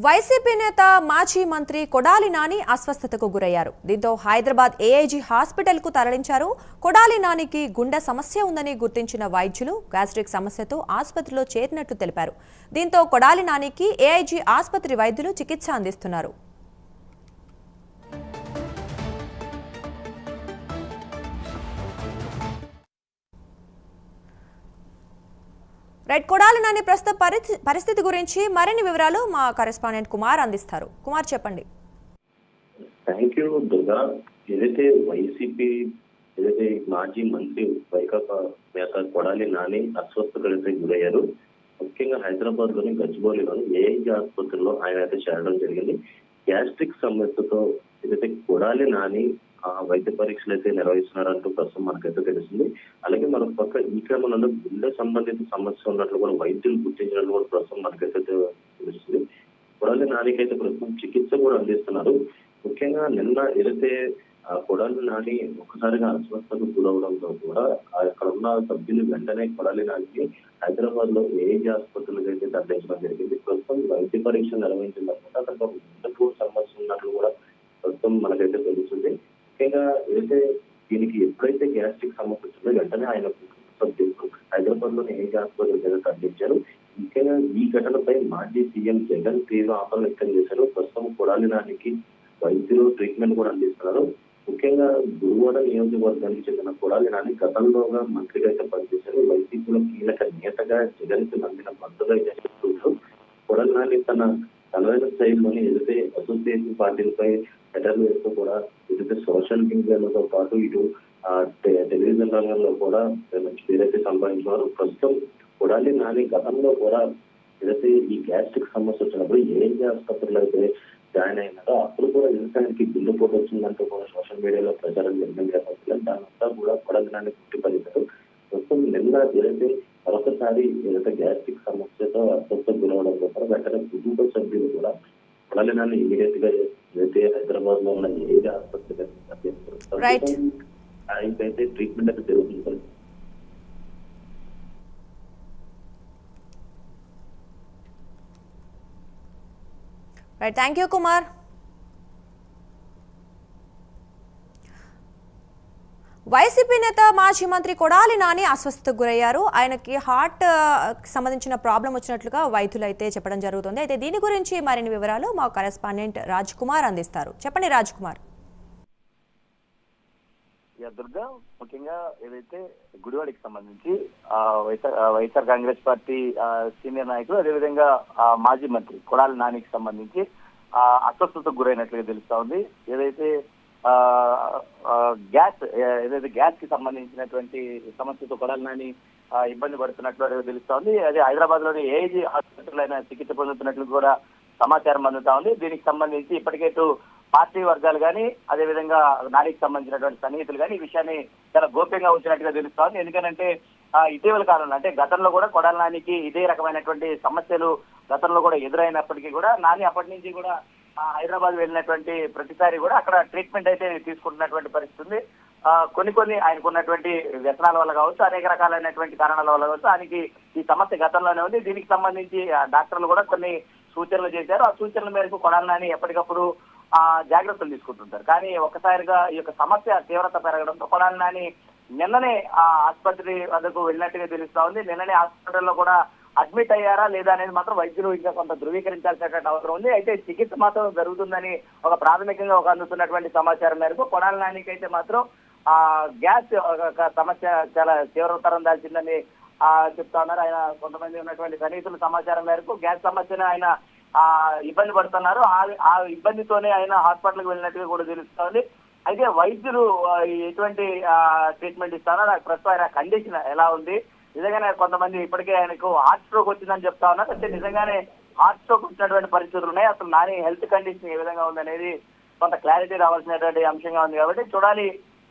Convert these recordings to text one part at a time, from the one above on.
YCP నేత మాజీ మంత్రి కొడాలి నాని అస్వస్థతకు గురయ్యారు. దీంతో హైదరాబాద్ ఏఐజీ హాస్పిటల్ కు తరలించారు. కొడాలి నానికి గుండె సమస్య ఉందని గుర్తించిన వైద్యులు గ్యాస్ట్రిక్ సమస్యతో ఆసుపత్రిలో చేరినట్లు తెలిపారు. దీంతో కొడాలి నానికి ఏఐజీ ఆసుపత్రి వైద్యులు చికిత్స అందిస్తున్నారు. కొడాలి నాని ప్రస్తుత పరిస్థితి గురించి మరిన్ని వివరాలు మా కరెస్పాండెంట్ కుమార్ అందిస్తారు. కుమార్ చెప్పండి. Thank you Durga. ఏదైతే వైసీపీ మాజీ మంత్రి వైకాపా నేత కొడాలి నాని అస్వస్థతకు గురయ్యారు. ముఖ్యంగా హైదరాబాద్ లోని గచ్చిబౌలిలోని ఏఐజీ ఆసుపత్రిలో ఆయన అయితే చేరడం జరిగింది. గ్యాస్ట్రిక్ సమస్యతో ఏదైతే కొడాలి నాని వైద్య పరీక్షలు అయితే నిర్వహిస్తున్నారంటూ ప్రస్తుతం మనకైతే తెలిసింది. అలాగే మరొక పక్క ఈ క్రమంలో గుండె సంబంధిత సమస్య ఉన్నట్లు కూడా వైద్యులు గుర్తించినట్లు కూడా ప్రస్తుతం మనకైతే తెలుస్తుంది. కొడాలి నానికి అయితే ప్రస్తుతం చికిత్స కూడా అందిస్తున్నారు. ముఖ్యంగా నిన్న ఏదైతే కొడాలి నాని ఒక్కసారిగా అస్వస్థతకు గురవడంతో కూడా అక్కడ ఉన్న సభ్యులు వెంటనే కొడాలి నానికి హైదరాబాద్ లో ఏఐజీ ఆసుపత్రులకు అయితే తరలించడం జరిగింది. ప్రస్తుతం వైద్య పరీక్ష నిర్వహించిన తర్వాత అక్కడ గుండెకు సమస్య ఉన్నట్లు కూడా ప్రస్తుతం మనకైతే తెలుస్తుంది. ముఖ్యంగా ఏదైతే దీనికి ఎప్పుడైతే గ్యాస్ట్రిక్ సమస్య వచ్చిందో వెంటనే ఆయన హైదరాబాద్ లోని ఏఐజీ ఆసుపత్రికి తరలించారు. ముఖ్యంగా ఈ ఘటనపై మాజీ సీఎం జగన్ తీవ్ర ఆందోళన వ్యక్తం చేశారు. ప్రస్తుతం కొడాలి నానికి వైద్యులు ట్రీట్మెంట్ కూడా అందిస్తున్నారు. ముఖ్యంగా గురువాడ నియోజకవర్గానికి చెందిన కొడాలి నాని గతంలోగా మంత్రిగా అయితే పనిచేశారు. వైసీపీలో కీలక నేతగా జగన్ కి నమ్మిన మద్దతుగా అయితే చెప్తున్నారు. కొడాలి నాని తనదైన స్థాయిలోని ఏదైతే అసోసియేషన్ పార్టీలపై సెటర్లు వేస్తూ కూడా ఏదైతే సోషల్ మీడియాలతో పాటు ఇటు టెలివిజన్ రంగంలో కూడా మంచి పేరైతే సంపాదించున్నారు. ప్రస్తుతం కొడాలి నాని గతంలో కూడా ఏదైతే ఈ గ్యాస్ట్రిక్ సమస్య వచ్చినప్పుడు ఏఐజీ ఆసుపత్రిలో అయితే జాయిన్ అయినారో అప్పుడు కూడా వ్యవసాయానికి బిల్లు పోటీ వచ్చిందంటూ కూడా సోషల్ మీడియాలో ప్రచారం జరిగింది. దానంతా కూడా కొడాలి నాని గుర్తుపరిచారు. ప్రస్తుతం నిన్న ఏదైతే మరొకసారి ఏదైతే గ్యాస్ట్రిక్ సమస్యతో అస్వస్థతకు గురవడం కోసం వెంటనే కుటుంబ సభ్యులు కూడా కొడాలి నాని ఇమీడియట్ గా ఏదైతే హైదరాబాద్ లో ఉన్న ఏఐజీ ఆసుపత్రికి ఆయనకైతే ట్రీట్మెంట్ అయితే జరుగుతుంది. Thank you Kumar. వైసీపీ నేత మాజీ మంత్రి కొడాలి నాని అస్వస్థతకు గురయ్యారు. ఆయనకి హార్ట్ సంబంధించిన ప్రాబ్లం వచ్చినట్లుగా వైద్యులు అయితే చెప్పడం జరుగుతుంది. అయితే దీని గురించి మరిన్ని వివరాలు మా కరెస్పాండెంట్ రాజ్ కుమార్ అందిస్తారు. చెప్పండి రాజ్ కుమార్. దుర్గా, ముఖ్యంగా ఏదైతే గుడివాడికి సంబంధించి వైఎస్ఆర్ కాంగ్రెస్ పార్టీ సీనియర్ నాయకులు అదేవిధంగా మాజీ మంత్రి కొడాలి నానికి సంబంధించి అస్వస్థతకు గురైనట్లుగా తెలుస్తా ఉంది. ఏదైతే గ్యాస్ కి సంబంధించినటువంటి సమస్యతో కొడాలి నాని ఇబ్బంది పడుతున్నట్లు తెలుస్తా ఉంది. అదే హైదరాబాద్ లోని ఏఐజీ హాస్పిటల్ అయినా చికిత్స పొందుతున్నట్లు కూడా సమాచారం అందుతా ఉంది. దీనికి సంబంధించి ఇప్పటికే పార్టీ వర్గాలు కానీ అదేవిధంగా నానికి సంబంధించినటువంటి సన్నిహితులు కానీ ఈ విషయాన్ని చాలా గోప్యంగా ఉంచినట్టుగా తెలుస్తా ఉంది. ఎందుకంటే ఇటీవల కాలంలో అంటే గతంలో కూడా కొడాలి నానికి ఇదే రకమైనటువంటి సమస్యలు గతంలో కూడా ఎదురైనప్పటికీ కూడా నాని అప్పటి నుంచి కూడా హైదరాబాద్ వెళ్ళినటువంటి ప్రతిసారి కూడా అక్కడ ట్రీట్మెంట్ అయితే తీసుకుంటున్నటువంటి పరిస్థితి ఉంది. కొన్ని ఆయనకు ఉన్నటువంటి వ్యసనాల వల్ల కావచ్చు, అనేక రకాలైనటువంటి కారణాల వల్ల కావచ్చు ఆయనకి ఈ సమస్య గతంలోనే ఉంది. దీనికి సంబంధించి డాక్టర్లు కూడా కొన్ని సూచనలు చేశారు. ఆ సూచనల మేరకు కొడాలి నాని ఎప్పటికప్పుడు జాగ్రత్తలు తీసుకుంటుంటారు. కానీ ఒక్కసారిగా ఈ యొక్క సమస్య తీవ్రత పెరగడంతో కొడాలి నాని నిన్ననే ఆసుపత్రి వద్దకు వెళ్ళినట్టుగా తెలుస్తా ఉంది. నిన్ననే హాస్పిటల్లో కూడా అడ్మిట్ అయ్యారా లేదా అనేది మాత్రం వైద్యులు ఇంకా కొంత ధృవీకరించాల్సినటువంటి అవసరం ఉంది. అయితే చికిత్స మాత్రం జరుగుతుందని ఒక ప్రాథమికంగా అందుతున్నటువంటి సమాచారం మేరకు కొడాలి నానికి అయితే మాత్రం గ్యాస్ సమస్య చాలా తీవ్రతరం దాల్చిందని చెప్తా ఉన్నారు. ఆయన కొంతమంది ఉన్నటువంటి సన్నిహితుల సమాచారం మేరకు గ్యాస్ సమస్యను ఆయన ఇబ్బంది పడుతున్నారు. ఆ ఇబ్బందితోనే ఆయన హాస్పిటల్కి వెళ్ళినట్టుగా కూడా తెలుస్తోంది. అయితే వైద్యులు ఎటువంటి ట్రీట్మెంట్ ఇస్తారో ప్రస్తుతం ఆయన కండిషన్ ఎలా ఉంది, నిజంగానే కొంతమంది ఇప్పటికే ఆయనకు హార్ట్ స్ట్రోక్ వచ్చిందని చెప్తా ఉన్నారు. అంటే నిజంగానే హార్ట్ స్ట్రోక్ వచ్చినటువంటి పరిస్థితులు ఉన్నాయి. అసలు నాని హెల్త్ కండిషన్ ఏ విధంగా ఉందనేది కొంత క్లారిటీ రావాల్సినటువంటి అంశంగా ఉంది. కాబట్టి చూడాలి.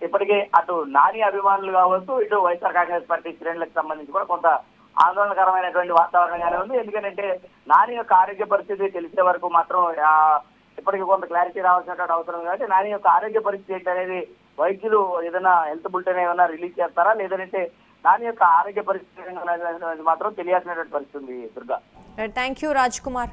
ఇప్పటికే అటు నాని అభిమానులు కావచ్చు, ఇటు వైఎస్ఆర్ కాంగ్రెస్ పార్టీ శ్రేణులకు సంబంధించి కూడా కొంత ఆందోళనకరమైనటువంటి వాతావరణంగానే ఉంది. ఎందుకంటే నాని యొక్క ఆరోగ్య పరిస్థితి తెలిసే వరకు మాత్రం ఇప్పటికీ కొంత క్లారిటీ రావాల్సినటువంటి అవసరం. కాబట్టి నాని యొక్క ఆరోగ్య పరిస్థితి ఏంటి అనేది వైద్యులు ఏదైనా హెల్త్ బులెటిన్ ఏమైనా రిలీజ్ చేస్తారా లేదంటే నాని యొక్క ఆరోగ్య పరిస్థితి మాత్రం తెలియాల్సినటువంటి పరిస్థితి ఉంది. Durga, thank you Raj Kumar.